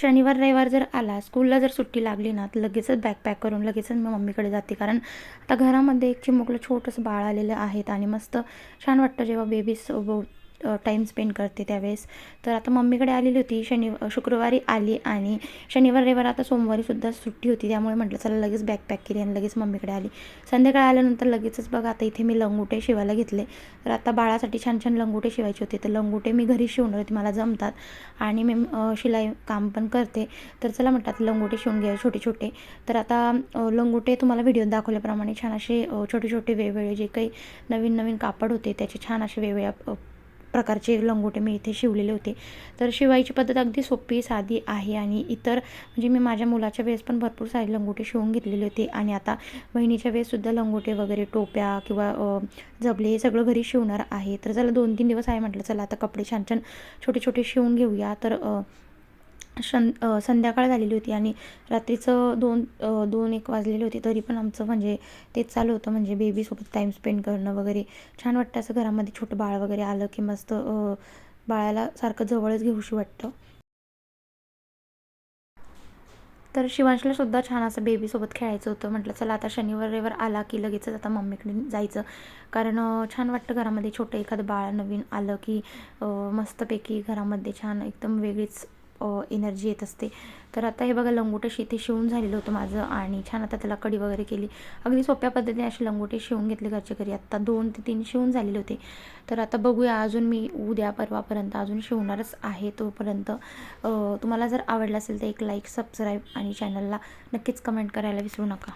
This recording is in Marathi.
शनिवार रविवार जर आला, स्कूलला जर सुट्टी लागली ना, तर लगेचच बॅग पॅक करून लगेचच मी मम्मीकडे जाते. कारण आता घरामध्ये एक चिमुकलं छोटंसं बाळ आलेलं आहेत आणि मस्त छान वाटतं जेव्हा बेबीसोबत टाईम स्पेंड करते त्यावेळेस. तर आता मम्मीकडे आलेली होती, शुक्रवारी आली आणि शनिवार रविवार आता सोमवारीसुद्धा सुट्टी होती. त्यामुळे म्हटलं चला लगेच बॅग पॅक केली आणि लगेच मम्मीकडे आली. संध्याकाळी आल्यानंतर लगेचच बघा आता इथे मी लंगोटे शिवायला घेतले. तर आता बाळासाठी छान छान लंगोटे शिवायचे होते. तर लंगोटे मी घरी शिवणार होते, मला जमतात आणि मी शिलाई काम पण करते. तर चला म्हटलं आता लंगोटे शिवून घ्या छोटे छोटे. तर आता लंगोटे तुम्हाला व्हिडिओत दाखवल्याप्रमाणे छान असे छोटे छोटे वेगवेगळे जे काही नवीन नवीन कापड होते त्याचे छान असे वेगवेगळ्या प्रकारचे लंगोटे मी इथे शिवलेले होते. तर शिवायची पद्धत अगदी सोपी साधी आहे आणि इतर म्हणजे मी माझ्या मुलाच्या वेळेस पण भरपूर सारे लंगोटे शिवून घेतलेले होते आणि आता बहिणीच्या वेळेससुद्धा लंगोटे वगैरे टोप्या किंवा जबले हे सगळं घरी शिवणार आहे. तर चला 2-3 दिवस आहे म्हटलं चला आता कपडे छान छान छोटे छोटे शिवून घेऊया. तर संध्याकाळ झालेली होती आणि रात्रीचं 2-1 वाजलेले होते. तरी पण आमचं म्हणजे तेच चालू होतं, म्हणजे बेबीसोबत टाईम स्पेंड करणं वगैरे. छान वाटतं असं घरामध्ये छोटं बाळ वगैरे आलं की मस्त बाळाला सारखं जवळच घेऊशी वाटतं. तर शिवांशला सुद्धा छान असं बेबीसोबत खेळायचं होतं. म्हटलं चला आता शनिवार रविवार आला की लगेचच आता मम्मीकडे जायचं. कारण छान वाटतं घरामध्ये छोटं एखादं बाळ नवीन आलं की मस्तपैकी घरामध्ये छान एकदम वेगळीच एनर्जी येत असते. तर आता हे बघा लंगोटं इथे शिवून झालेलं होतं माझं आणि छान आता त्याला कडी वगैरे केली. अगदी सोप्या पद्धतीने असे लंगोटे शिवून घेतले घरच्या घरी. आत्ता 2 ते 3 शिवून झालेले होते. तर आता बघूया अजून मी उद्या परवापर्यंत अजून शिवणारच आहे. तोपर्यंत तुम्हाला जर आवडलं असेल तर एक लाईक, सबस्क्राईब आणि चॅनलला नक्कीच कमेंट करायला विसरू नका.